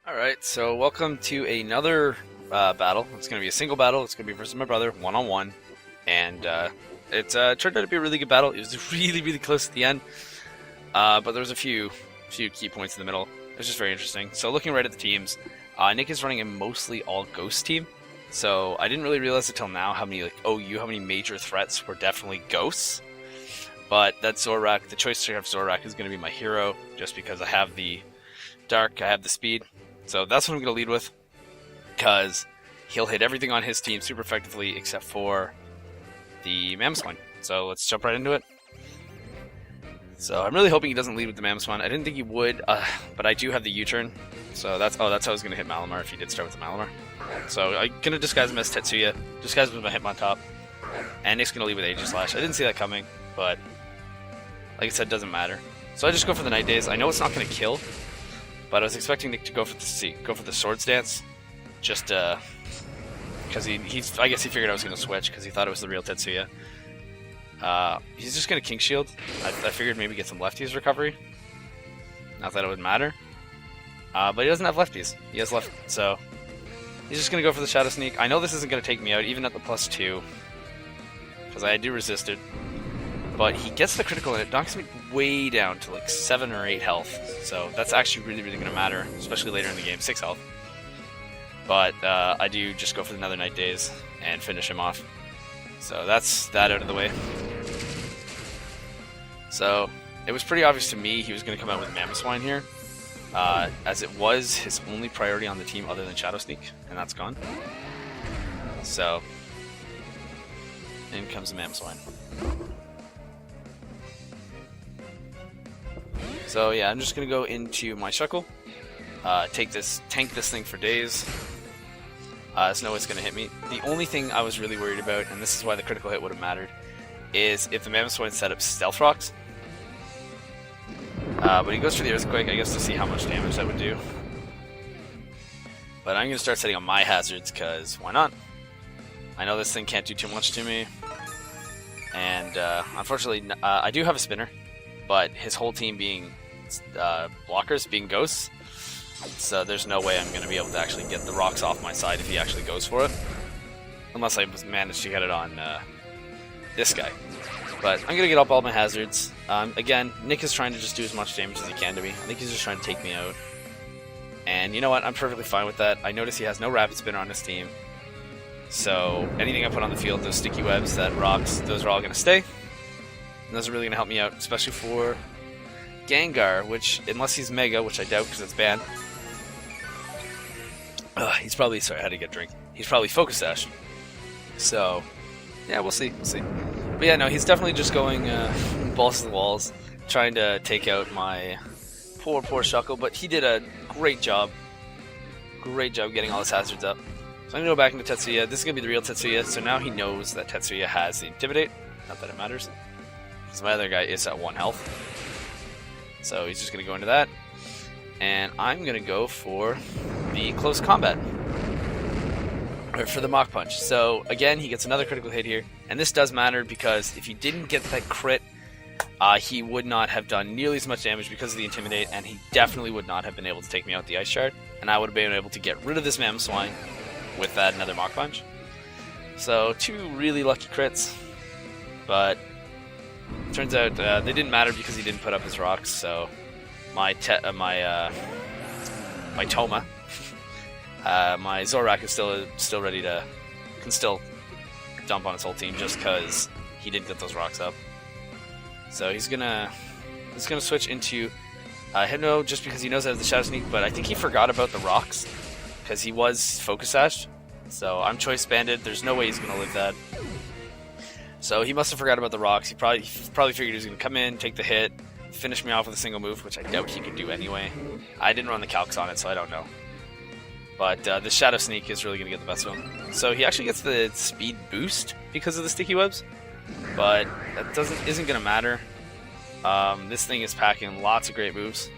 Alright, so welcome to another battle. It's going to be a single battle. It's going to be versus my brother, one-on-one. And it turned out to be a really good battle. It was really, really close at the end. But there was a few key points in the middle. It was just very interesting. So looking right at the teams, Nick is running a mostly all-ghost team. So I didn't really realize until now how many major threats were definitely ghosts. But that Zoroark, the choice to have Zoroark is going to be my hero, just because I have the dark, I have the speed. So that's what I'm going to lead with, because he'll hit everything on his team super effectively except for the Mammoth. So let's jump right into it. So I'm really hoping he doesn't lead with the Mammoth. I didn't think he would, but I do have the U-turn. So that's how I was going to hit Malamar if he did start with the Malamar. So I'm going to disguise him as Tetsuya, disguise him with my Hitmontop, and Nick's going to lead with Aegislash. I didn't see that coming, but like I said, it doesn't matter. So I just go for the Night Days. I know it's not going to kill, but I was expecting Nick to go for the Swords Dance, just because I guess he figured I was going to switch because he thought it was the real Tetsuya. He's just going to King Shield. I figured maybe get some lefties recovery. Not that it would matter. But he doesn't have lefties. He has left, so he's just going to go for the Shadow Sneak. I know this isn't going to take me out, even at the +2, because I do resist it. But he gets the critical and it knocks me way down to like 7 or 8 health. So that's actually really, really going to matter, especially later in the game, 6 health. But I do just go for the Nether Night Days and finish him off. So that's that out of the way. So it was pretty obvious to me he was going to come out with Mammoth Swine here, as it was his only priority on the team other than Shadow Sneak, and that's gone. So in comes the Mammoth Swine. So yeah, I'm just gonna go into my Shuckle, tank this thing for days. There's no way it's gonna hit me. The only thing I was really worried about, and this is why the critical hit would have mattered, is if the Mammoth Swine set up Stealth Rocks. But he goes for the Earthquake, I guess, to see how much damage that would do. But I'm gonna start setting up my hazards, cause why not? I know this thing can't do too much to me, and unfortunately, I do have a spinner. But his whole team being blockers, being ghosts, so there's no way I'm going to be able to actually get the rocks off my side if he actually goes for it. Unless I manage to get it on this guy. But I'm going to get up all my hazards. Again, Nick is trying to just do as much damage as he can to me. I think he's just trying to take me out. And you know what? I'm perfectly fine with that. I notice he has no Rapid Spinner on his team. So anything I put on the field, those sticky webs, that rocks, those are all going to stay. And those are really going to help me out, especially for Gengar, which, unless he's Mega, which I doubt because it's banned. He's probably, sorry, I had to get a drink. He's probably Focus Sash. So, yeah, we'll see. But yeah, no, he's definitely just going balls to the walls, trying to take out my poor Shuckle, but he did a great job. Great job getting all his hazards up. So I'm going to go back into Tetsuya. This is going to be the real Tetsuya, so now he knows that Tetsuya has the Intimidate. Not that it matters, because my other guy is at 1 health. So he's just going to go into that. And I'm going to go for the Close Combat. Or for the Mach Punch. So again, he gets another critical hit here. And this does matter because if he didn't get that crit, he would not have done nearly as much damage because of the Intimidate. And he definitely would not have been able to take me out with the Ice Shard. And I would have been able to get rid of this Mammoth Swine with that another Mach Punch. So 2 really lucky crits. But turns out they didn't matter because he didn't put up his rocks, so my Toma, my Zoroark is still ready to, can still dump on his whole team just because he didn't get those rocks up. So he's gonna switch into Hypno just because he knows I have the Shadow Sneak, but I think he forgot about the rocks because he was Focus Sash. So I'm Choice Banded. There's no way he's gonna live that. So he must have forgot about the rocks. He probably figured he was going to come in, take the hit, finish me off with a single move, which I doubt he could do anyway. I didn't run the calcs on it, so I don't know. But the Shadow Sneak is really going to get the best of him. So he actually gets the speed boost because of the sticky webs, but that isn't going to matter. This thing is packing lots of great moves.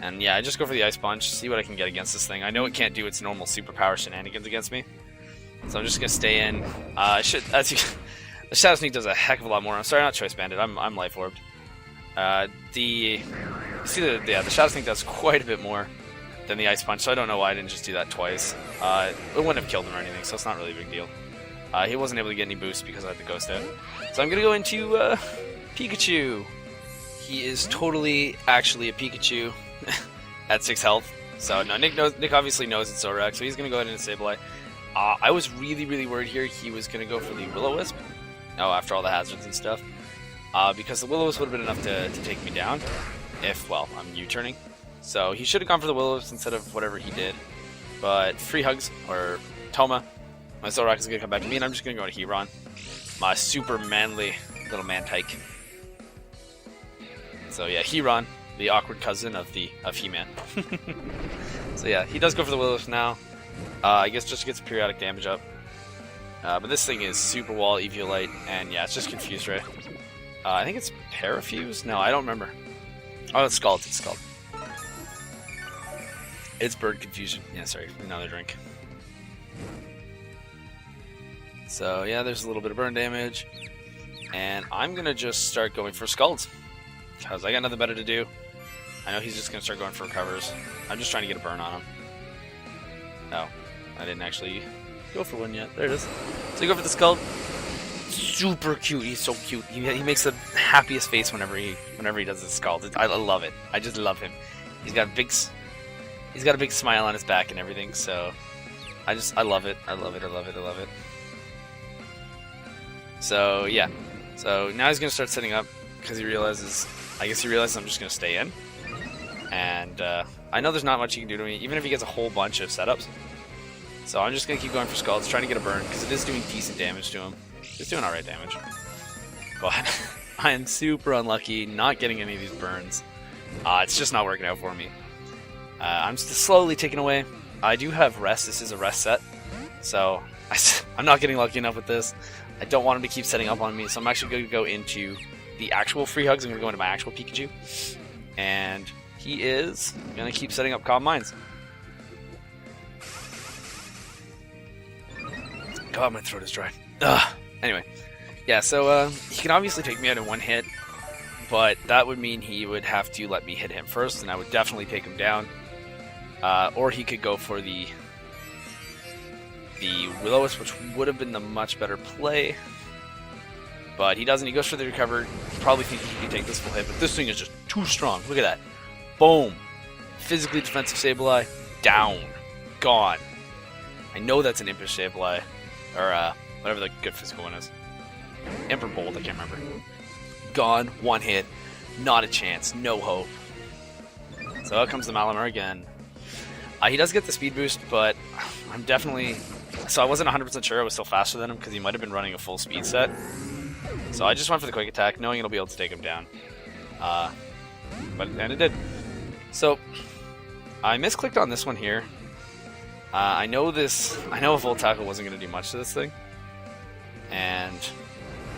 And yeah, I just go for the Ice Punch, see what I can get against this thing. I know it can't do its normal superpower shenanigans against me. So I'm just gonna stay in. The Shadow Sneak does a heck of a lot more. I'm sorry, not Choice Banded. I'm Life Orbed. The See, the Shadow Sneak does quite a bit more than the Ice Punch, so I don't know why I didn't just do that twice. It wouldn't have killed him or anything, so it's not really a big deal. He wasn't able to get any boosts because I had the Ghost out. So I'm going to go into Pikachu. He is totally actually a Pikachu at 6 health. So no, Nick obviously knows it's Zoroark, so he's going to go ahead and Sableye. I was really worried here he was going to go for the Will-O-Wisp. Oh, after all the hazards and stuff. Because the Will-O-Wisp would have been enough to take me down. If, well, I'm U-turning. So he should have gone for the Will-O-Wisp instead of whatever he did. But Free Hugs, or Toma. My Zoroark is going to come back to me, and I'm just going to go to Heron. My super manly little man-tyke. So yeah, Heron, the awkward cousin of He-Man. So yeah, he does go for the Will-O-Wisp now. I guess just gets periodic damage up. But this thing is Super Wall, Eviolite, and yeah, it's just Confused Ray. I think it's Parafuse? No, I don't remember. Oh, it's Scald. It's Scald. It's Bird Confusion. Yeah, sorry, another drink. So yeah, there's a little bit of burn damage. And I'm going to just start going for Scalds. Because I got nothing better to do. I know he's just going to start going for recovers. I'm just trying to get a burn on him. No, I didn't actually go for one yet. There it is. So you go for the Scald. Super cute. He's so cute. He makes the happiest face whenever he does his Scald. I love it. I just love him. He's got a big smile on his back and everything. So I love it. I love it. I love it. I love it. So yeah. So now he's gonna start setting up because he realizes. I guess he realizes I'm just gonna stay in. And I know there's not much he can do to me, even if he gets a whole bunch of setups. So I'm just gonna keep going for Scalds, trying to get a burn because it is doing decent damage to him. It's doing alright damage. But I am super unlucky not getting any of these burns. It's just not working out for me. I'm slowly taking away. I do have rest. This is a rest set. So I'm not getting lucky enough with this. I don't want him to keep setting up on me. So I'm actually going to go into the actual Free Hugs. I'm going to go into my actual Pikachu. And he is going to keep setting up Calm Minds. God, my throat is dry. Ugh. Anyway, yeah, so he can obviously take me out in one hit, but that would mean he would have to let me hit him first, and I would definitely take him down. Or he could go for the Will-O-Wisp, which would have been the much better play. But he doesn't. He goes for the recover. Probably thinking he can take this full hit, but this thing is just too strong. Look at that. Boom. Physically defensive Sableye. Down. Gone. I know that's an Impish Sableye. Or, whatever the good physical one is. Emperor Bolt, I can't remember. Gone. One hit. Not a chance. No hope. So out comes the Malamar again. He does get the speed boost, but I'm definitely... So I wasn't 100% sure I was still faster than him because he might have been running a full speed set. So I just went for the quick attack, knowing it'll be able to take him down. And it did. So I misclicked on this one here. I know a Volt Tackle wasn't going to do much to this thing. And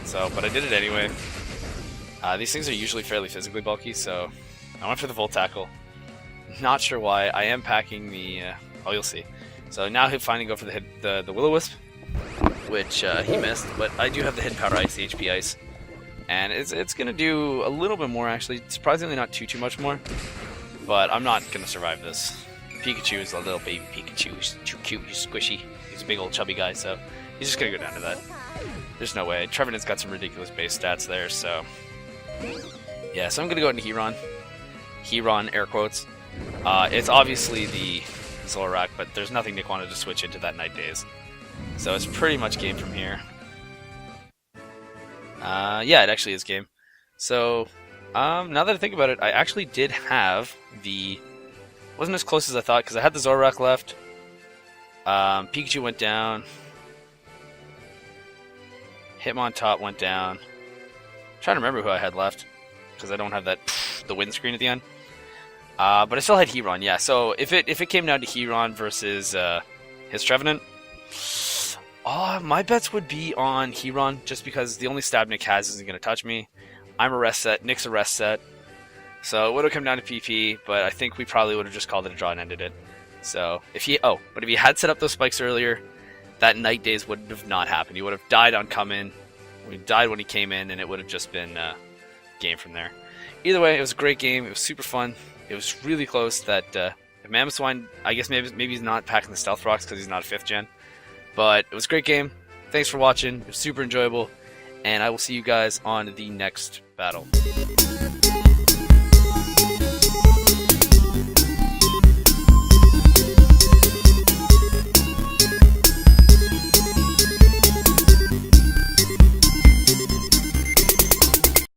so, but I did it anyway. These things are usually fairly physically bulky, so I went for the Volt Tackle. Not sure why. I am packing the... oh, you'll see. So now he'll finally go for the Will-O-Wisp, which he missed, but I do have the Hidden Powder Ice, the HP Ice. And it's going to do a little bit more, actually. Surprisingly not too much more. But I'm not going to survive this. Pikachu is a little baby Pikachu. He's too cute, he's squishy. He's a big old chubby guy, so he's just going to go down to that. There's no way. Trevenant's got some ridiculous base stats there, so... Yeah, so I'm going to go into Heron. Heron, air quotes. It's obviously the Zoroark, but there's nothing Nick wanted to switch into that Night Days. So it's pretty much game from here. Yeah, it actually is game. So, now that I think about it, I actually did have the... Wasn't as close as I thought, because I had the Zoroark left. Pikachu went down. Hitmontop went down. I'm trying to remember who I had left, because I don't have that the windscreen at the end. But I still had Heron, yeah. So if it came down to Heron versus his Trevenant, my bets would be on Heron, just because the only stab Nick has isn't going to touch me. I'm a rest set, Nick's a rest set. So it would have come down to PP, but I think we probably would have just called it a draw and ended it. So if he had set up those spikes earlier, that Night Days would have not happened. He would have died on come in. He died when he came in, and it would have just been game from there. Either way, it was a great game. It was super fun. It was really close. That Mamoswine, I guess maybe he's not packing the Stealth Rocks because he's not a 5th gen. But it was a great game. Thanks for watching. It was super enjoyable. And I will see you guys on the next battle.